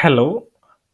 Hello,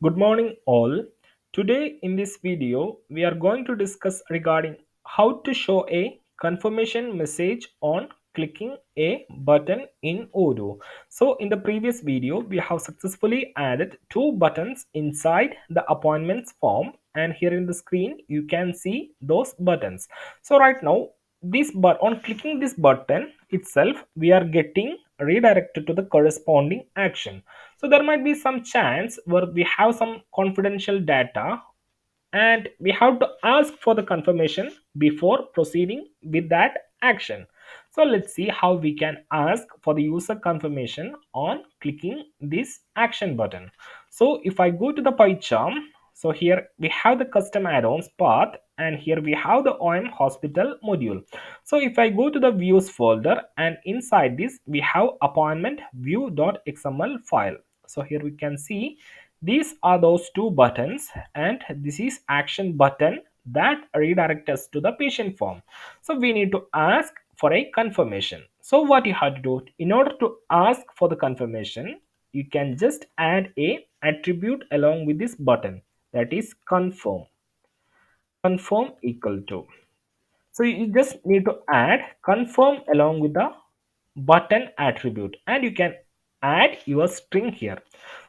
good morning all. Today in this video we are going to discuss regarding how to show a confirmation message on clicking a button in Odoo. So in the previous video we have successfully added two buttons inside the appointments form, and here in the screen you can see those buttons. So right now this but on clicking this button itself we are getting redirected to the corresponding action. So there might be some chance where we have some confidential data and we have to ask for the confirmation before proceeding with that action. So let's see how we can ask for the user confirmation on clicking this action button. So if I go to the PyCharm, so here we have the custom add-ons path, and here we have the OM hospital module. So if I go to the views folder, and inside this we have appointment view.xml file. So here we can see these are those two buttons, and this is action button that redirect us to the patient form. So we need to ask for a confirmation. So what you have to do in order to ask for the confirmation, you can just add a attribute along with this button, that is confirm equal to. So you just need to add confirm along with the button attribute, and you can add your string here.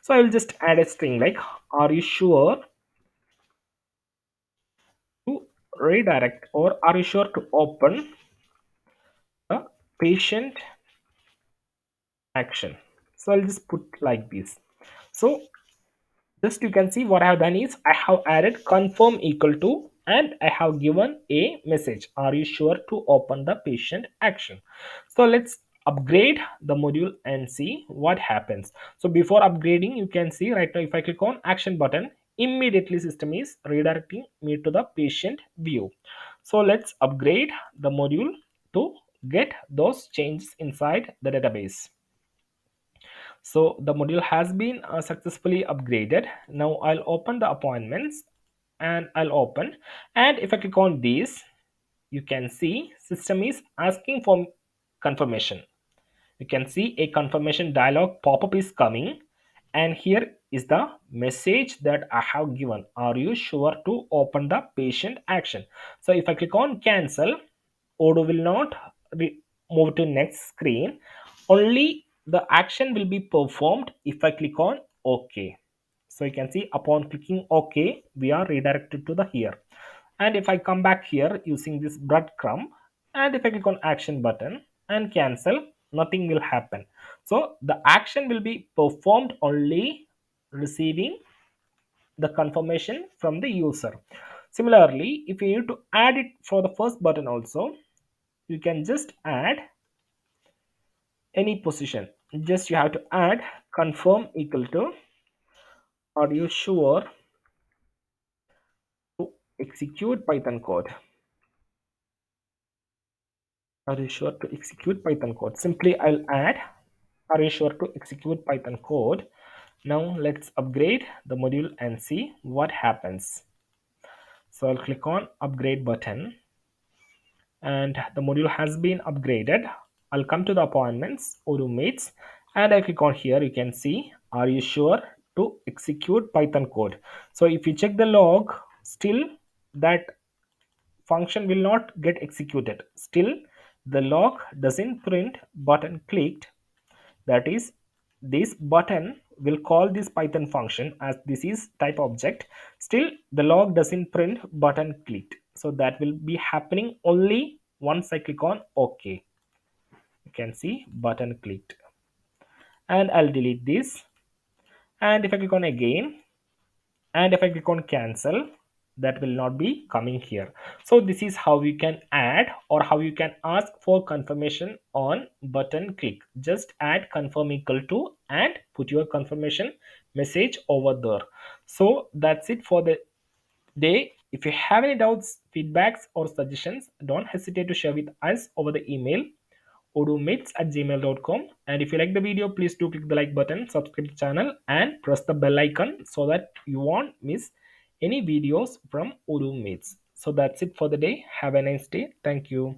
So I will just add a string like, are you sure to redirect, or are you sure to open the patient action. So I'll just put like this. So just you can see what I have done is I have added confirm equal to, and I have given a message, are you sure to open the patient action. So let's upgrade the module and see what happens. So before upgrading, you can see right now if I click on action button, immediately system is redirecting me to the patient view. So let's upgrade the module to get those changes inside the database. So the module has been successfully upgraded. Now I'll open the appointments, and I'll open, and if I click on this, you can see system is asking for confirmation. You can see a confirmation dialog pop-up is coming, and here is the message that I have given, are you sure to open the patient action. So if I click on cancel, Odoo will not move to next screen. Only the action will be performed if I click on OK. So you can see upon clicking OK, we are redirected to the here. And if I come back here using this breadcrumb, and if I click on action button and cancel, nothing will happen. So the action will be performed only receiving the confirmation from the user. Similarly, if you need to add it for the first button also, you can just add any position. Just you have to add confirm equal to, are you sure to execute Python code. Are you sure to execute Python code? Simply I'll add, are you sure to execute Python code. Now let's upgrade the module and see what happens. So I'll click on upgrade button, and the module has been upgraded. I'll come to the appointments, Odoo Meets, and I click on here. You can see, are you sure to execute Python code? So if you check the log, still that function will not get executed. Still the log doesn't print button clicked. That is, this button will call this Python function as this is type object. Still the log doesn't print button clicked. So that will be happening only once I click on OK. You can see button clicked, and I'll delete this. And if I click on again, and if I click on cancel, that will not be coming here. So this is how you can add, or how you can ask for confirmation on button click. Just add confirm equal to and put your confirmation message over there. So that's it for the day. If you have any doubts, feedbacks, or suggestions, don't hesitate to share with us over the email odoomits@gmail.com. And if you like the video, please do click the like button, subscribe to the channel, and press the bell icon so that you won't miss any videos from Odoo Meets. So that's it for the day. Have a nice day. Thank you.